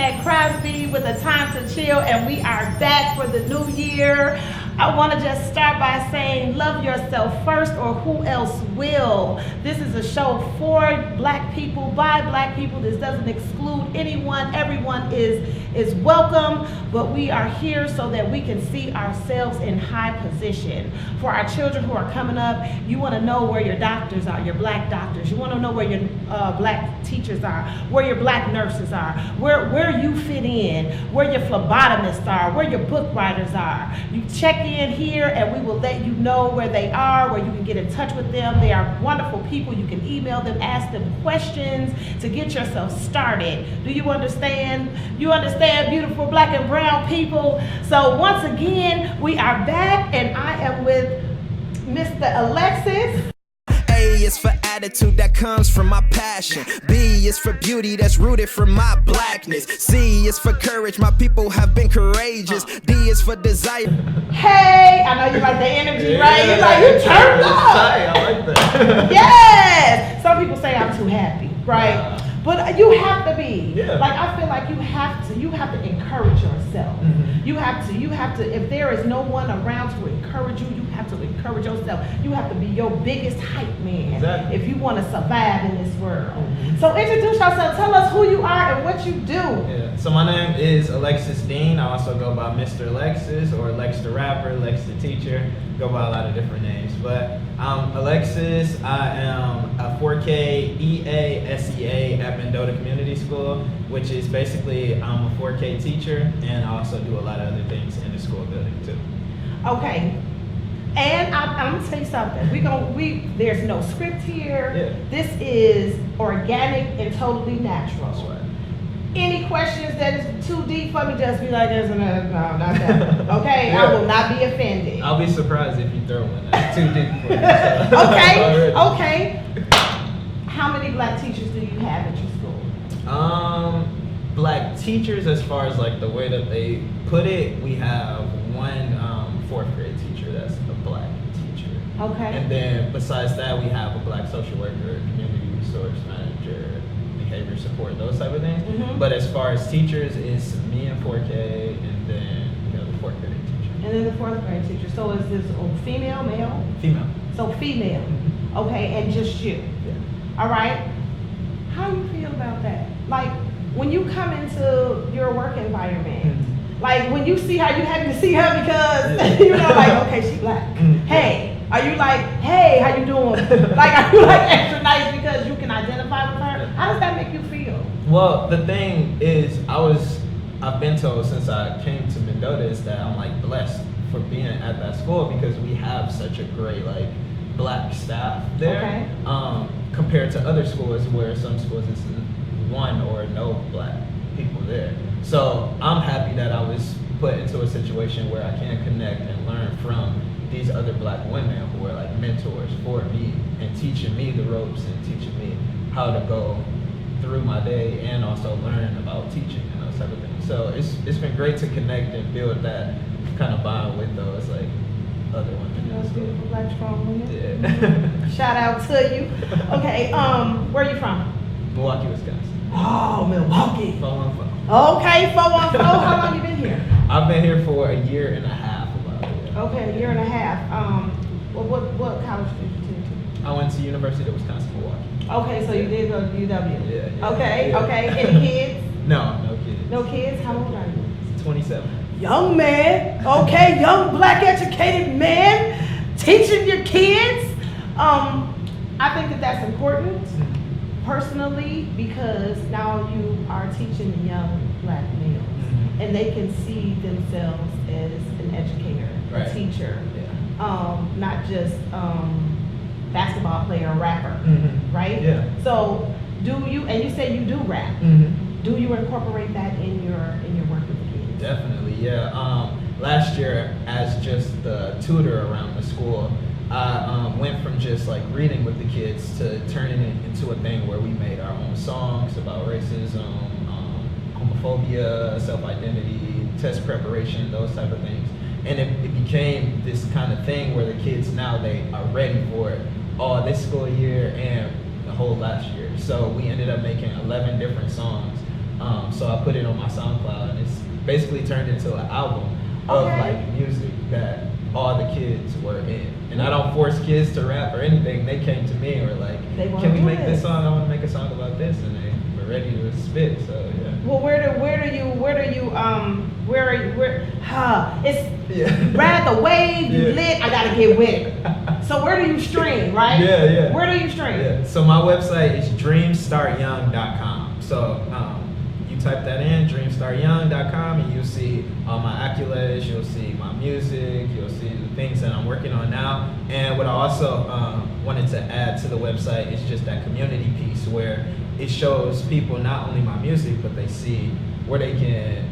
Antonette Crosby with A Time to Chill, and we are back for the new year. I want to just start by saying love yourself first, or who else will. This is a show for black people, by black people. This doesn't exclude anyone. Everyone is welcome, but we are here so that we can see ourselves in high position. For our children who are coming up, you want to know where your doctors are, your black doctors. You want to know where your black teachers are, where your black nurses are, where you fit in, where your phlebotomists are, where your book writers are. You check in here and we will let you know where they are, where you can get in touch with them. They are wonderful people. You can email them, ask them questions to get yourself started. Do you understand? You understand, beautiful black and brown people? So once again, we are back, and I am with Mr. Alexis. A is for attitude that comes from my passion. B is for beauty that's rooted from my blackness. C is for courage, my people have been courageous. D is for desire. Hey, I know you like the energy, right? You turned up. I like that. Yes. Some people say I'm too happy, right? But you have to be. Yeah. Like, I feel like you have to encourage yourself. Mm-hmm. You have to, if there is no one around to encourage you, you have to encourage yourself. You have to be your biggest hype man. Exactly. If you want to survive in this world. Mm-hmm. So introduce yourself, tell us who you are and what you do. Yeah. So my name is Alexis Dean. I also go by Mr. Alexis, or Lex the rapper, Lex the teacher. Go by a lot of different names. But Alexis, I am a 4K EA SEA at Mendota Community School, which is basically I'm a 4K teacher, and I also do a lot of other things in the school building too. Okay. And I'm gonna tell you something. There's no script here. Yeah. This is organic and totally natural. That's right. Any questions that is too deep for me, just be like, no, not that. Okay, Yeah. I will not be offended. I'll be surprised if you throw one that's too deep for me. So. Okay. How many black teachers do you have at your school? Black teachers, as far as like the way that they put it, we have one fourth grade teacher that's a black teacher. Okay. And then besides that, we have a black social worker, community resource manager, behavior support, those type of things. Mm-hmm. But as far as teachers, it's me and 4K, and then the fourth grade teacher. And then the fourth grade teacher. So is this female, male? Female. So female. Mm-hmm. Okay, and just you. Yeah. All right. How do you feel about that? Like, when you come into your work environment, like when you see her, you happy to see her because you know, like, okay, she black. Hey, are you like, hey, how you doing? Like, are you like extra nice because you can identify with her? How does that make you feel? Well, the thing is, I've been told since I came to Mendota is that I'm like blessed for being at that school because we have such a great like black staff there. Okay. Compared to other schools where some schools it's one or no black people there. So I'm happy that I was put into a situation where I can connect and learn from these other black women who are like mentors for me and teaching me the ropes and teaching me how to go through my day and also learn about teaching and those type of things. So it's been great to connect and build that kind of bond with those like other women. Those beautiful black strong women. Yeah. Mm-hmm. Shout out to you. Okay, where are you from? Milwaukee, Wisconsin. Oh, Milwaukee. 414. Okay, 414. How long you been here? I've been here for a year and a half about it. Okay, a year and a half. Well, what college did you attend to? I went to University of Wisconsin-Milwaukee. Okay, so you did go to UW. Yeah. Okay, Yeah. okay. Any kids? No kids. No kids? How old are you? 27. Young man. Okay, young black educated man teaching your kids. I think that that's important personally because now you are teaching young black males and they can see themselves as an educator, Right. a teacher, Yeah. not just basketball player or rapper, right? Yeah. So do you, and you say you do rap, do you incorporate that in your work with the kids? Definitely, yeah. Last year, as just the tutor around the school, I went from just like reading with the kids to turning it into a thing where we made our own songs about racism, homophobia, self-identity, test preparation, those type of things. And it became this kind of thing where the kids now, they are ready for it all this school year and the whole last year. So we ended up making 11 different songs So I put it on my SoundCloud, and it's basically turned into an album of like music that all the kids were in. And I don't force kids to rap or anything. They came to me and were like, "Can we make this song? I want to make a song about this," and they were ready to spit. So yeah. Well, it's ride the wave, you lit, I gotta get with it. So where do you stream, right? Yeah. Where do you stream? Yeah. So my website is dreamstartyoung.com. So you type that in, dreamstartyoung.com, and you'll see all my accolades, you'll see my music, you'll see the things that I'm working on now. And what I also wanted to add to the website is just that community piece where it shows people not only my music, but they see where they can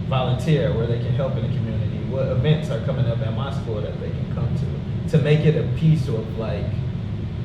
volunteer, where they can help in the community, what events are coming up at my school that they can come to make it a piece of like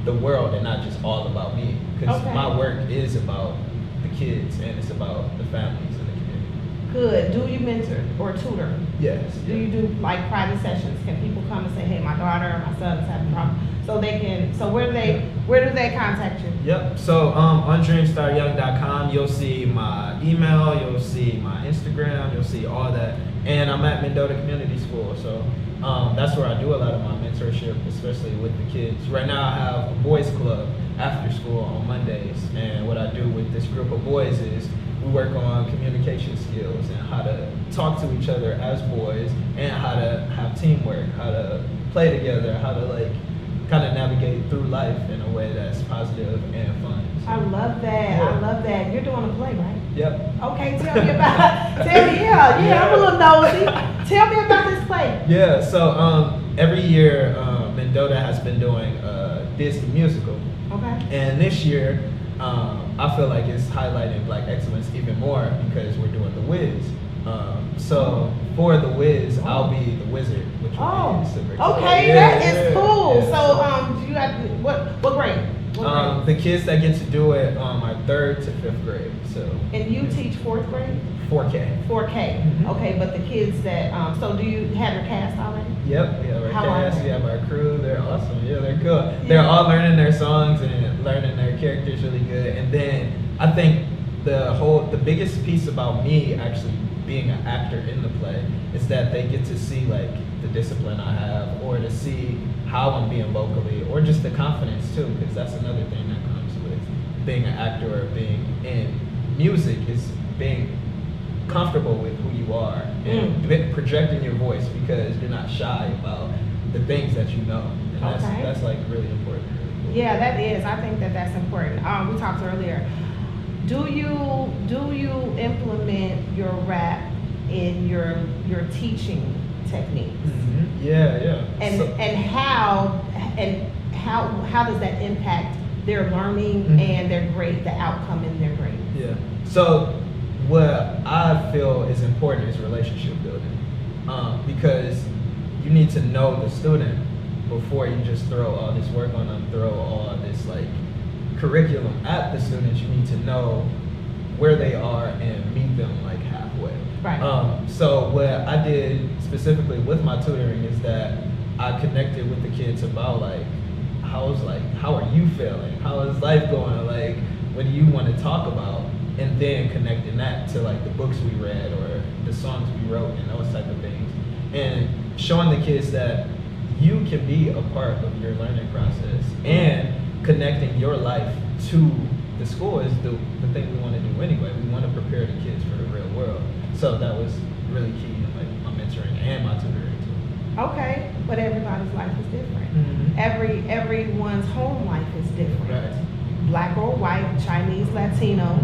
the world and not just all about me. Because my work is about the kids and it's about the families in the community. Good. Do you mentor or tutor? Yes. Do you do like private sessions? Can people come and say, "Hey, my daughter or my son is having a problem"? So they can. So where do they contact you? Yep. So on dreamstartyoung.com, you'll see my email, you'll see my Instagram, you'll see all that. And I'm at Mendota Community School, so that's where I do a lot of my mentorship, especially with the kids. Right now, I have a boys club after school on Mondays, and what I do with this group of boys is we work on communication skills and how to talk to each other as boys, and how to have teamwork, how to play together, how to like kind of navigate through life in a way that's positive and fun. So, I love that. yeah. I love that. You're doing a play, right? Yep. Okay, tell me about. I'm a little nosy. Tell me about this play. Yeah. So every year, Mendota has been doing a Disney musical. Okay. And this year, I feel like it's highlighting Black excellence even more because we're doing The Wiz. So for The Wiz, I'll be the wizard, which will be super cool. Okay, that is cool. Yeah. So you got what grade? The kids that get to do it are 3rd to 5th grade. So. And you teach 4th grade? 4K. 4K. Mm-hmm. Okay, but the kids that so do you have your cast already? Yep, we have our cast, we have our crew. They're awesome. Yeah, they're cool. Yeah. They're all learning their songs and learning their characters really good. And then I think the biggest piece about me actually being an actor in the play is that they get to see like the discipline I have, or to see how I'm being vocally, or just the confidence too, because that's another thing that comes with being an actor or being in music, is being comfortable with who you are and projecting your voice because you're not shy about the things that you know. And that's like really important. Really cool. Yeah, that is. I think that's important. We talked earlier. Do you implement your rap in your teaching techniques? Mm-hmm. Yeah. And how does that impact their learning and their grade, the outcome in their grade? Yeah. So what I feel is important is relationship building, because you need to know the student before you just throw all this work on them, throw all this like curriculum at the students. You need to know where they are and meet them like halfway. Right. So what I did specifically with my tutoring is that I connected with the kids about like how are you feeling? How is life going? Like, what do you want to talk about? And then connecting that to like the books we read or the songs we wrote and those type of things. And showing the kids that you can be a part of your learning process, and connecting your life to the school is the thing we want to do anyway. We want to prepare the kids for the real world. So that was really key in like my mentoring and my tutoring too. Okay, but everybody's life is different. Mm-hmm. Everyone's home life is different. Right. Black or white, Chinese, Latino.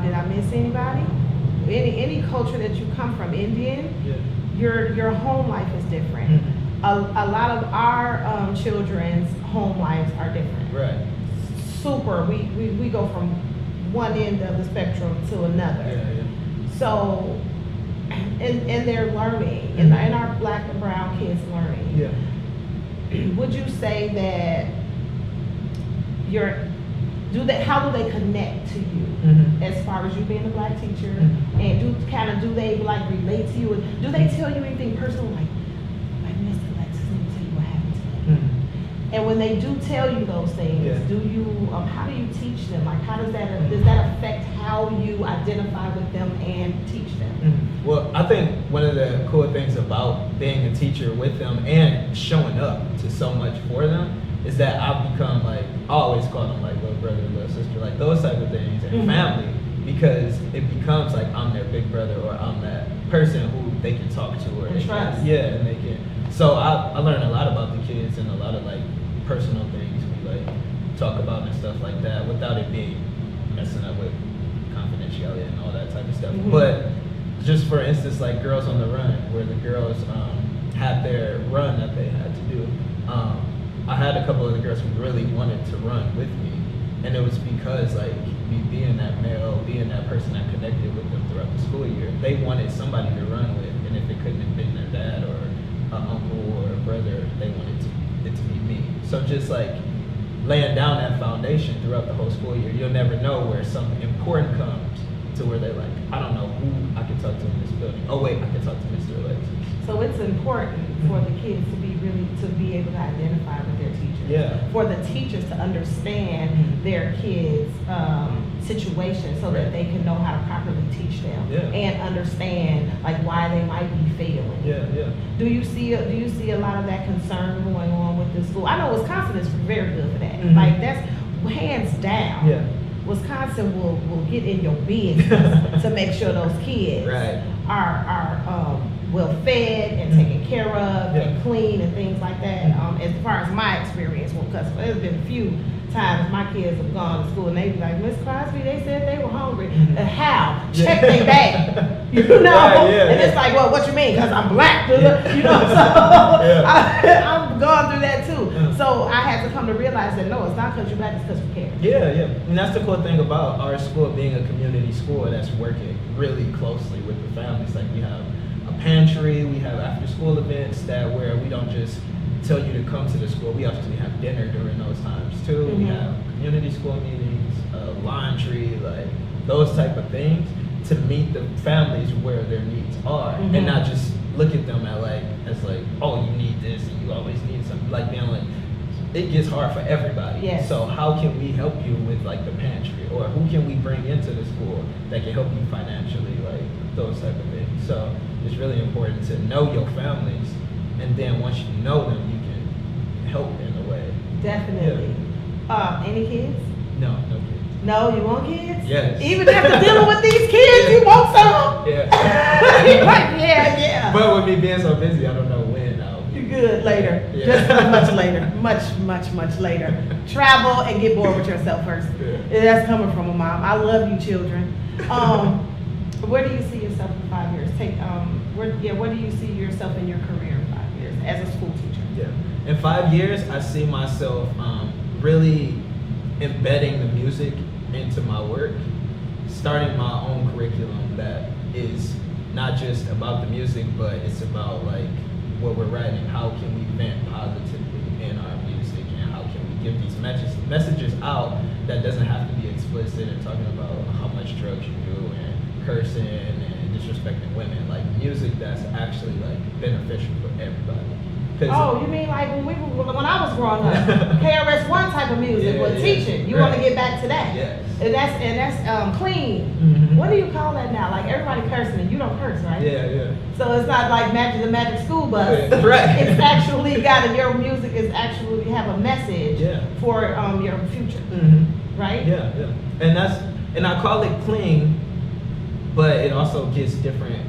Did I miss anybody? Any culture that you come from, Indian, your home life is different. Mm-hmm. A lot of our children's home lives are different. Right. Super. We go from one end of the spectrum to another. Yeah. So, and they're learning, and our Black and brown kids learning. Yeah. Would you say that how do they connect to you as far as you being a Black teacher, and do they like relate to you, and do they tell you anything personal like Miss Alexis, let me tell you what happened today? And when they do tell you those things, do you how do you teach them? Like, how does that affect how you you identify with them and teach them? Well, I think one of the cool things about being a teacher with them and showing up to so much for them is that I've become like, I always call them like little brother, little sister, like those type of things, and family, because it becomes like I'm their big brother, or I'm that person who they can talk to, or And they trust. can, yeah, and they can. So I learned a lot about the kids and a lot of like personal things we like talk about and stuff like that without it being messing up with confidentiality and all that type of stuff. But just for instance, like Girls on the Run, where the girls had their run that they had to do. I had a couple of the girls who really wanted to run with me, and it was because like me being that male, being that person that connected with them throughout the school year, they wanted somebody to run with, and if it couldn't have been their dad or an uncle or a brother, they wanted it to be me. So just like laying down that foundation throughout the whole school year, you'll never know where something important comes to where they're like, I don't know who I can talk to in this building. Oh wait, I can talk to Mr. Alexis. So it's important for the kids to be able to identify with their teachers. Yeah. For the teachers to understand their kids' situation, so that they can know how to properly teach them and understand like why they might be failing. Yeah, yeah. Do you see a lot of that concern going on with the school? I know Wisconsin is very good for that. Like that's hands down. Yeah. Wisconsin will get in your business to make sure those kids are well fed and taken care of and clean and things like that. As far as my experience, because there's been a few times my kids have gone to school and they be like, Miss Crosby, they said they were hungry. How? Check their bag. You know? And it's like, well, what you mean? Because I'm black, you know? So I'm going through that too. So I had to come to realize that no, it's not because you're black, it's because we care. Yeah, yeah. And that's the cool thing about our school being a community school that's working really closely with the families. Like we have a pantry, we have after school events that where we don't just tell you to come to the school, we actually have dinner during those times too. We have community school meetings, laundry, like those type of things to meet the families where their needs are and not just look at them as like, oh, you need this and you always need something. Like being like, it gets hard for everybody. Yes. So how can we help you with like the pantry, or who can we bring into the school that can help you financially, like those type of things. So it's really important to know your families, and then once you know them, you can help in a way. Definitely. Any kids? No kids. No, you want kids? Yes. Even after dealing with these kids, you want some? Yeah. You're like, yeah. But with me being so busy, I don't know when I'll be. You're good later. Yeah. Just much later. Much later. Travel and get bored with yourself first. Yeah. That's coming from a mom. I love you, children. Where do you see yourself in 5 years? Where do you see yourself in your career in 5 years as a school teacher? Yeah. In 5 years, I see myself really embedding the music into my work, starting my own curriculum that is not just about the music, but it's about like what we're writing. How can we vent positively in our music, and how can we give these messages out that doesn't have to be explicit and talking about how much drugs you do and cursing and disrespecting women. Like music that's actually like beneficial for everybody. Oh, you mean like when I was growing up, KRS-One type of music was teaching. You want to get back to that? Yes. And that's clean. What do you call that now? Like everybody cursing, and you don't curse, right? Yeah. So it's not like the Magic School Bus. Yeah, right. It's actually your music is actually have a message for your future, right? Yeah. And I call it clean, but it also gets different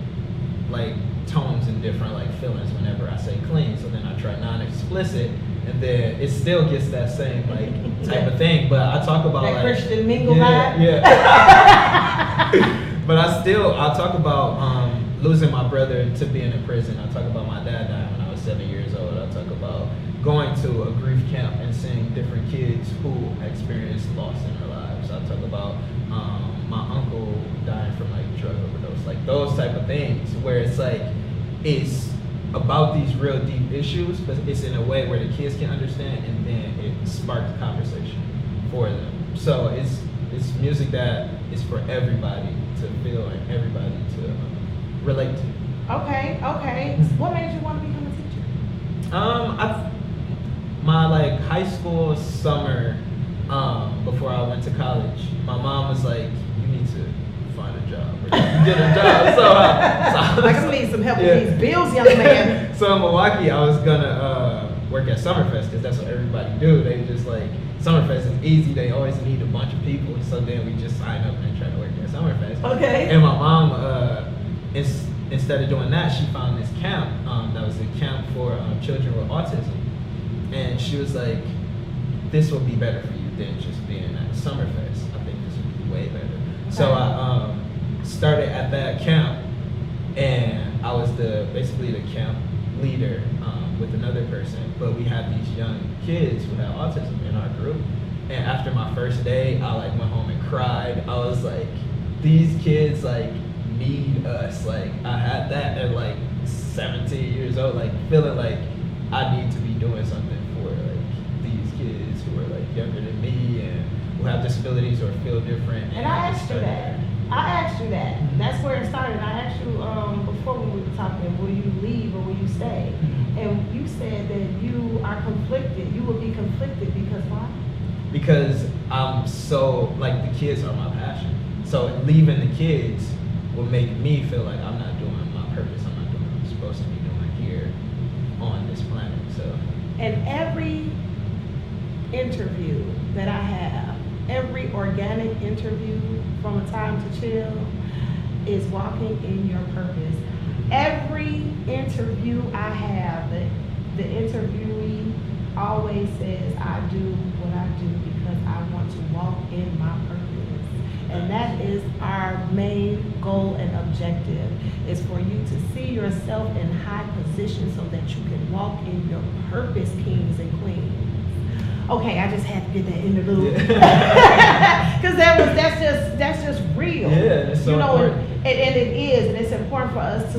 like tones and different like feelings whenever I say clean. So then I try non-explicit, and then it still gets that same like type of thing. But I talk about that like Christian mingle vibe. Yeah. But I talk about losing my brother to being in prison. I talk about my dad dying when I was 7 years old. I talk about going to a grief camp and seeing different kids who experienced loss in their lives. I talk about my uncle dying from like drug overdose, like those type of things, where it's like it's about these real deep issues, but it's in a way where the kids can understand, and then it sparks conversation for them. So it's music that is for everybody to feel and everybody to relate to. Okay. What made you want to become a teacher? My like high school summer, before I went to college, my mom was like, you need to get a job. So Like, I need some help with these bills, young man. So in Milwaukee, I was gonna work at Summerfest because that's what everybody do. They just like Summerfest is easy. They always need a bunch of people. So then we just sign up and try to work at Summerfest. Okay. And my mom, instead of doing that, she found this camp. That was a camp for children with autism, and she was like, "This will be better for you than just being at Summerfest. I think this would be way better." Okay. So I started at that camp, and I was basically the camp leader with another person. But we had these young kids who had autism in our group, and after my first day, I like went home and cried. I was like, "These kids like need us." Like I had that at like 17 years old, like feeling like I need to be doing something for like these kids who are like younger than me and who have disabilities or feel different. And I asked you that. That's where it started. I asked you before when we were talking, will you leave or will you stay? And you said that you are conflicted. You will be conflicted because why? Because I'm so, like, the kids are my passion. So leaving the kids will make me feel like I'm not doing my purpose. I'm not doing what I'm supposed to be doing here on this planet. So. And every interview that I have, every organic interview from A Time to Chill is walking in your purpose. Every interview I have, the interviewee always says, I do what I do because I want to walk in my purpose. And that is our main goal and objective, is for you to see yourself in high position so that you can walk in your purpose, kings and queens. Okay, I just had to get that interlude. Because that's just real. Yeah, it's so important. And it is, and it's important for us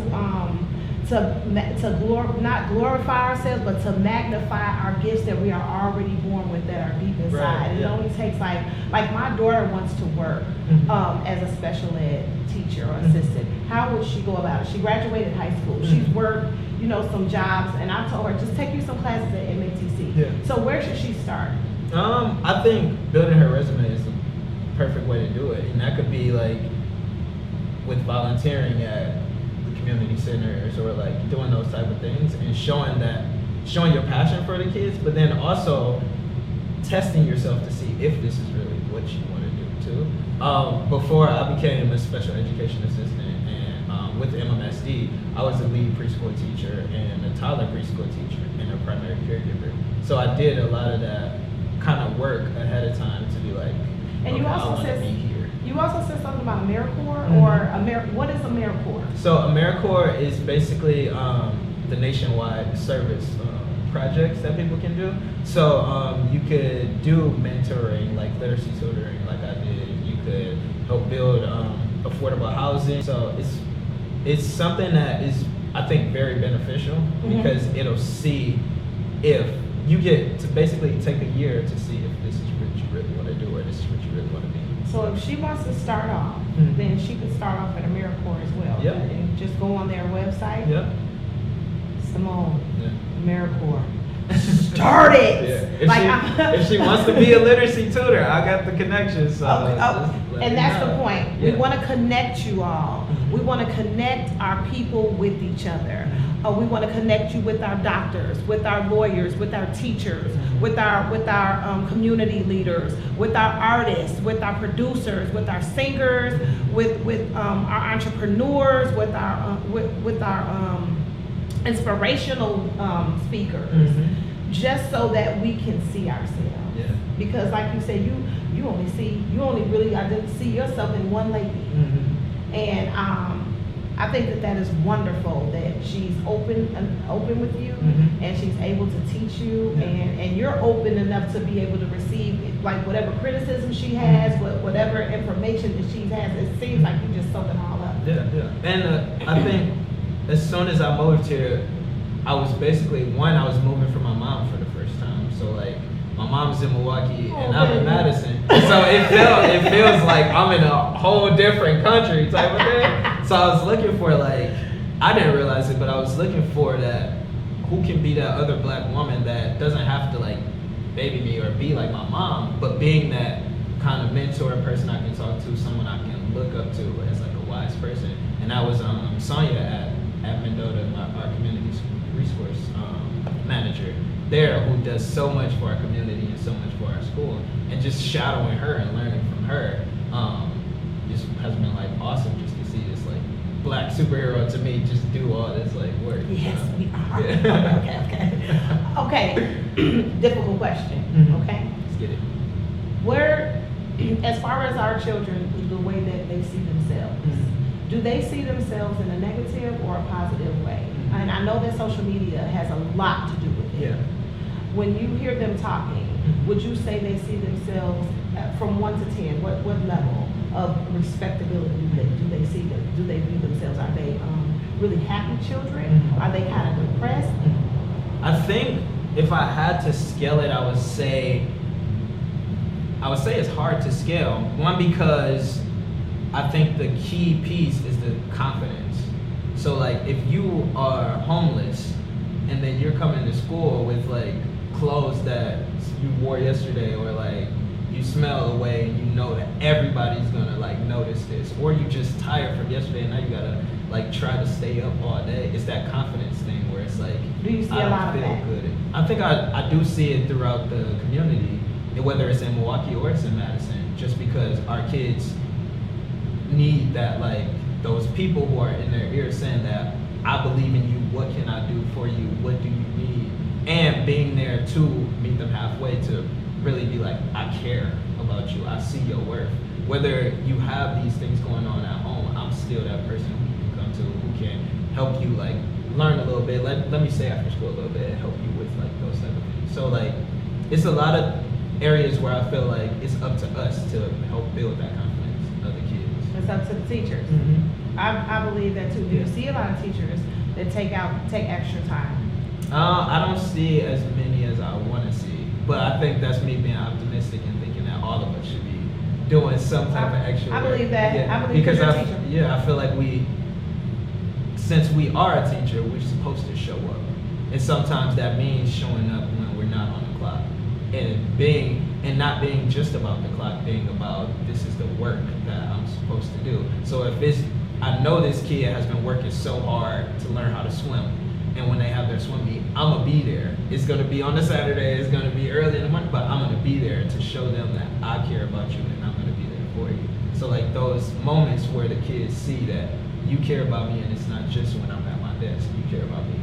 not glorify ourselves, but to magnify our gifts that we are already born with, that are deep inside. Right, yeah. It only takes like my daughter wants to work as a special ed teacher or assistant. How would she go about it? She graduated high school. She's worked, some jobs, and I told her, just take you some classes at MATC. Yeah. So where should she start? I think building her resume is the perfect way to do it, and that could be like with volunteering at the community centers or like doing those type of things and showing your passion for the kids, but then also testing yourself to see if this is really what you want to do too. Before I became a special education assistant and with MMSD, I was a lead preschool teacher and a toddler preschool teacher and a primary caregiver. So I did a lot of that kind of work ahead of time to be like, and you also said something about AmeriCorps or what is AmeriCorps? So AmeriCorps is basically the nationwide service projects that people can do. So you could do mentoring, like literacy tutoring, like I did. You could help build affordable housing. So it's something that is, I think, very beneficial because it'll see if you get to basically take a year to see if this is what you really want to do or this is what you really want to be. So if she wants to start off, then she could start off at AmeriCorps as well. Yep. And just go on their website. Yep. Simone, AmeriCorps. Start it! Yeah. If she wants to be a literacy tutor, I got the connections. So and that's the point. Yeah. We want to connect you all. We want to connect our people with each other. We want to connect you with our doctors, with our lawyers, with our teachers, with our community leaders, with our artists, with our producers, with our singers, with our entrepreneurs, with our inspirational speakers, just so that we can see ourselves. Yeah. Because, like you said, you only really see yourself in one lady, and I think that is wonderful that she's open with you, and she's able to teach you, and you're open enough to be able to receive like whatever criticism she has, whatever information that she has. It seems like you just soak it all up. Yeah. And I think as soon as I moved here, I was moving for my mom for the first time. So like my mom's in Milwaukee and I'm in Madison. So it feels like I'm in a whole different country type of thing. So I was looking for I didn't realize it, but I was looking for that, who can be that other black woman that doesn't have to like baby me or be like my mom, but being that kind of mentor person I can talk to, someone I can look up to as like a wise person. and that was Sonia at Mendota, our community resource manager there, who does so much for our community and so much for our school, and just shadowing her and learning from her just has been like awesome, just to see this like Black superhero to me just do all this like work. Yes, we are. Yeah. Okay. Difficult question. Mhm. Okay. Let's get it. Where, as far as our children, the way that they see themselves, do they see themselves in a negative or a positive way? And I know that social media has a lot to do with it. Yeah. When you hear them talking, would you say they see themselves from 1 to 10? What level of respectability do they see them? Do they view themselves? Are they really happy children? Are they kind of depressed? I think if I had to scale it, I would say it's hard to scale. One, because I think the key piece is the confidence. So like if you are homeless and then you're coming to school with like clothes that you wore yesterday, or like you smell a way and you know that everybody's gonna like notice this, or you just tired from yesterday and now you gotta like try to stay up all day. It's that confidence thing where it's like, Do you see I a don't lot of feel that? good. I think I do see it throughout the community, whether it's in Milwaukee or it's in Madison, just because our kids need that, like those people who are in their ear saying that I believe in you, what can I do for you, what do you need, and being there to meet them halfway, to really be like, I care about you, I see your worth. Whether you have these things going on at home, I'm still that person who you can come to, who can help you like learn a little bit, let me stay after school a little bit and help you with like those type of things. So like it's a lot of areas where I feel like it's up to us to help build that confidence of the kids. It's up to the teachers. I believe that too. Do you Yeah. see a lot of teachers that take extra time? I don't see as many as I want to see, but I think that's me being optimistic and thinking that all of us should be doing some type of extra I work. believe that. Yeah. I believe because you're a teacher. I feel like since we are a teacher, we're supposed to show up, and sometimes that means showing up when we're not on the clock, and not being just about the clock, being about this is the work that I'm supposed to do. So I know this kid has been working so hard to learn how to swim, and when they have their swim meet, I'm gonna be there. It's gonna be on a Saturday, it's gonna be early in the morning, but I'm gonna be there to show them that I care about you and I'm gonna be there for you. So like those moments where the kids see that you care about me, and it's not just when I'm at my desk, you care about me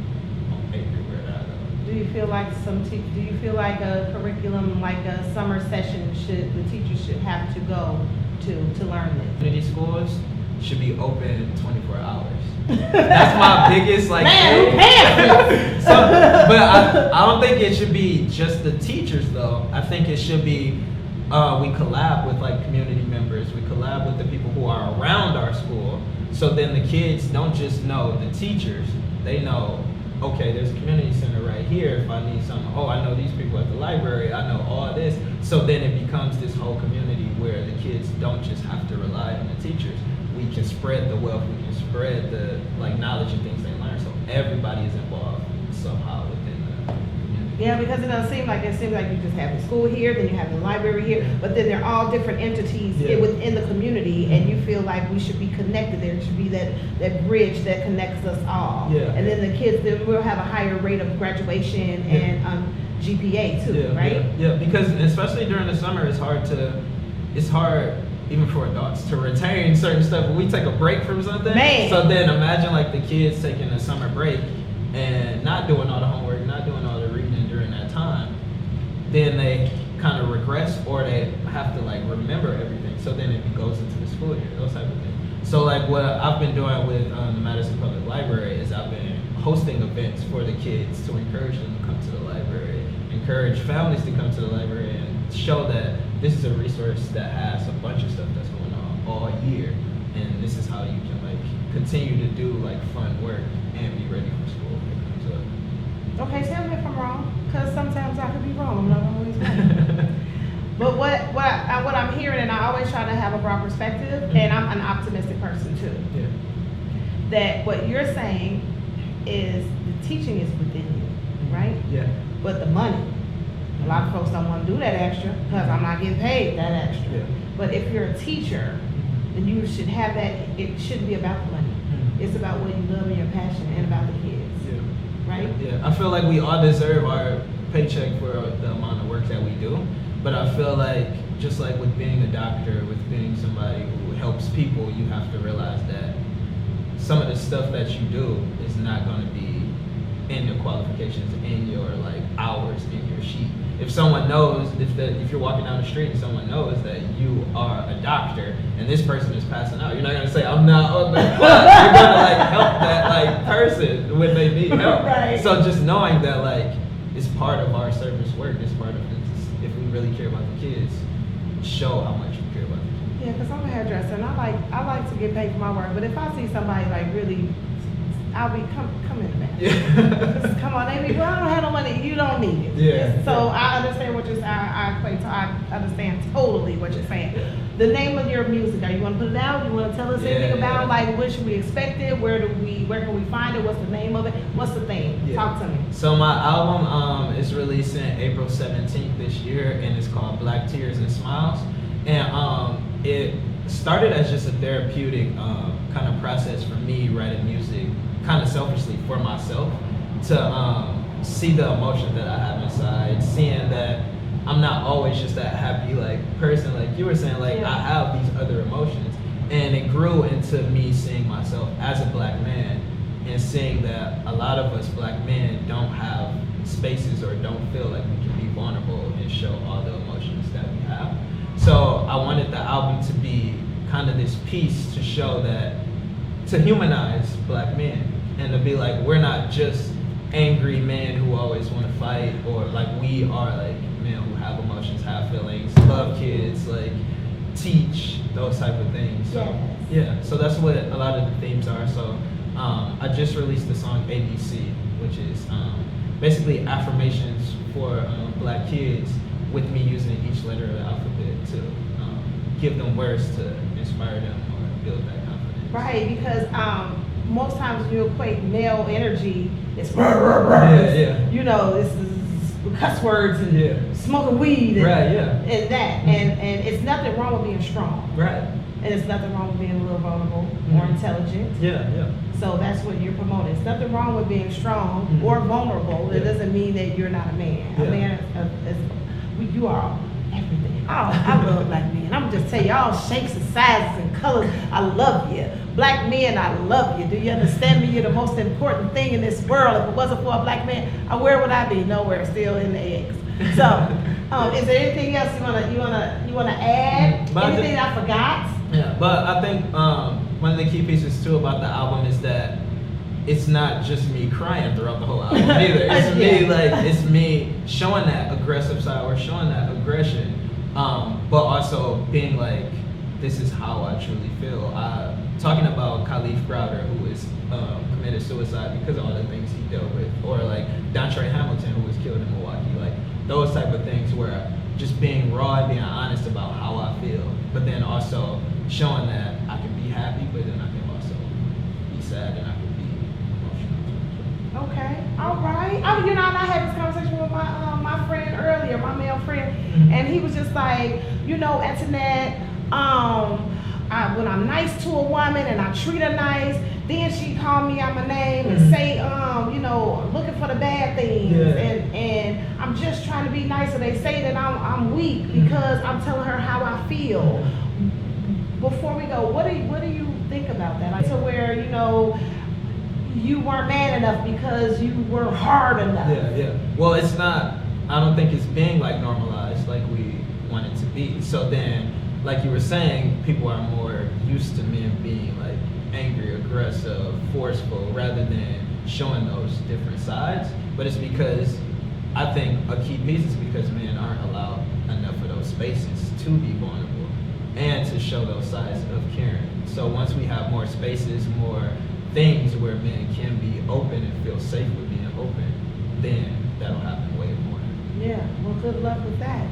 everywhere that I go. Do you feel like do you feel like a curriculum, like a summer session, the teachers should have to go to learn this? Community schools should be open 24 hours. That's my biggest like Man, thing. man. But I don't think it should be just the teachers though. I think it should be we collab with like community members. We collab with the people who are around our school. So then the kids don't just know the teachers. They know, okay, there's a community center right here. If I need something, I know these people at the library. I know all this. So then it becomes this whole community where the kids don't just have to rely on the teachers. We can spread the wealth. We can spread the like knowledge and things they learn. So everybody is involved somehow within the community. Yeah, because it seems like you just have the school here, then you have the library here, but then they're all different entities within the community, and you feel like we should be connected. There should be that bridge that connects us all. Yeah. And then the kids, then we'll have a higher rate of graduation and GPA too, right? Yeah, because especially during the summer, it's hard even for adults to retain certain stuff. When we take a break from something, Man. So then imagine like the kids taking a summer break and not doing all the homework, not doing all the reading during that time, then they kind of regress, or they have to like remember everything. So then it goes into the school year, those type of things. So like what I've been doing with the Madison Public Library is I've been hosting events for the kids to encourage them to come to the library, encourage families to come to the library, and show that this is a resource that has a bunch of stuff that's going on all year, and this is how you can like continue to do like fun work and be ready for school when it comes up. Okay, tell me if I'm wrong, because sometimes I could be wrong. I'm not always right. But what I'm hearing, and I always try to have a broad perspective, and I'm an optimistic person too. Yeah. That what you're saying is the teaching is within you, right? Yeah. But the money, a lot of folks don't want to do that extra because I'm not getting paid that extra. Yeah. But if you're a teacher, then you should have that. It shouldn't be about the money. It's about what you love and your passion and about the kids. Yeah. Right? Yeah, I feel like we all deserve our paycheck for the amount of work that we do, but I feel like just like with being a doctor, with being somebody who helps people, you have to realize that some of the stuff that you do is not going to be in your qualifications, in your like hours, in your sheet. If someone knows, if you're walking down the street and someone knows that you are a doctor and this person is passing out, you're not gonna say, I'm not on the clock. You're gonna like help that like person when they need help. Right. So just knowing that like it's part of our service work, it's part of it. If we really care about the kids, show how much you care about the kids. Yeah, because I'm a hairdresser and I like to get paid for my work, but if I see somebody like really, I'll be come in the back. Yeah. Just come on, they be, well, I don't have no money. You don't need it. Yeah. So I understand what you're saying. I understand totally what you're saying. The name of your music, are you want to put it out? You want to tell us anything about like what should we expect it? Where can we find it? What's the name of it? What's the theme? Yeah. Talk to me. So my album is releasing April 17th this year, and it's called Black Tears and Smiles. And it started as just a therapeutic kind of process for me writing music, kind of selfishly for myself, to see the emotion that I have inside, seeing that I'm not always just that happy like person, like you were saying, like I have these other emotions. And it grew into me seeing myself as a black man and seeing that a lot of us black men don't have spaces or don't feel like we can be vulnerable and show all the emotions that we have. So I wanted the album to be kind of this piece to show that, to humanize black men and to be like, we're not just angry men who always want to fight, or like we are like men who have emotions, have feelings, love kids, like teach, those type of things. So yeah, so that's what a lot of the themes are. So I just released the song ABC, which is basically affirmations for black kids, with me using each letter of the alphabet to give them words to inspire them or build that confidence. Right, because most times you equate male energy, it's you know, this is cuss words and smoking weed and, and that, and it's nothing wrong with being strong. Right. And it's nothing wrong with being a little vulnerable or intelligent. So that's what you're promoting. It's nothing wrong with being strong or vulnerable. It doesn't mean that you're not a man. A man is you are everything. Oh, I love black men. I'm just tell you, all shapes and sizes and colors. I love you. Black men, I love you. Do you understand me? You're the most important thing in this world. If it wasn't for a black man, where would I be? Nowhere, still in the eggs. So, is there anything else you wanna add? Anything I forgot? Yeah, but I think one of the key pieces too about the album is that it's not just me crying throughout the whole album either. It's me it's me showing that aggressive side or showing that aggression, but also being like, this is how I truly feel. Talking about Khalif Browder, who was committed suicide because of all the things he dealt with, or like Dontre Hamilton, who was killed in Milwaukee, like those type of things where just being raw and being honest about how I feel, but then also showing that I can be happy, but then I can also be sad and I can be emotional. Okay, all right. I had this conversation with my friend earlier, my male friend, and he was just like, Antonette, when I'm nice to a woman and I treat her nice, then she call me out my name and say, looking for the bad things, and I'm just trying to be nice, and they say that I'm weak because I'm telling her how I feel. Before we go, what do you think about that? Like, to where you weren't man enough because you were hard enough. Yeah. Well, it's not. I don't think it's being like normalized like we want it to be. So then, like you were saying, people are more used to men being like angry, aggressive, forceful, rather than showing those different sides. But it's because I think a key piece is because men aren't allowed enough of those spaces to be vulnerable and to show those sides of caring. So once we have more spaces, more things where men can be open and feel safe with being open, then that'll happen way more. Yeah, well, good luck with that.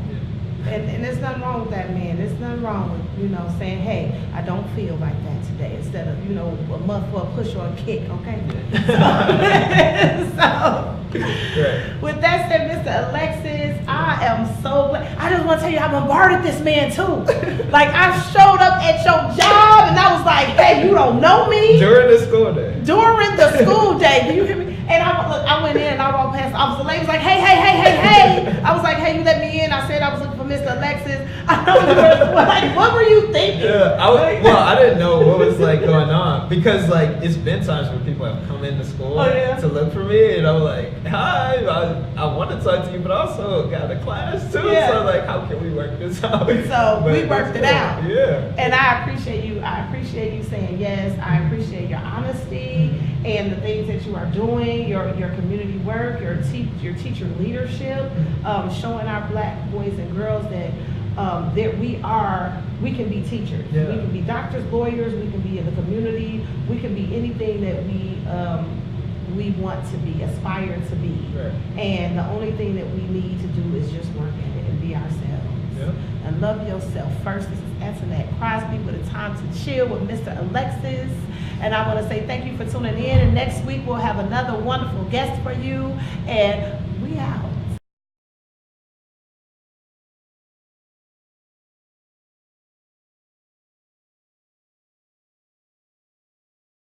And there's nothing wrong with that, man. There's nothing wrong with, saying, hey, I don't feel like that today, instead of, a month for a push or a kick, okay? So with that said, Mr. Alexis, I am so glad. I just want to tell you, I bombarded this man too. Like, I showed up at your job and I was like, hey, you don't know me? During the school day. day. During the school day, do you hear me? And I went in and I walked past the officer. The lady was like, hey. I was like, hey, you let me in. I said I was looking for Mr. Alexis. I know you were like, what were you thinking? Yeah, I didn't know what was like going on because like it's been times where people have come into school to look for me, and I'm like, hi, I want to talk to you, but also got a class too. Yeah. So like, how can we work this out? So we worked it out. Yeah. And I appreciate you. I appreciate you saying yes. I appreciate your honesty and the things that you are doing, your community work, your teacher leadership, showing our Black boys and girls that we can be teachers. Yeah. We can be doctors, lawyers. We can be in the community. We can be anything that we want to be, aspire to be. Right. And the only thing that we need to do is just work at it and be ourselves. Yeah. And love yourself first. This is Antonette Crosby with a time to chill with Mr. Alexis. And I want to say thank you for tuning in. And next week we'll have another wonderful guest for you. And we out.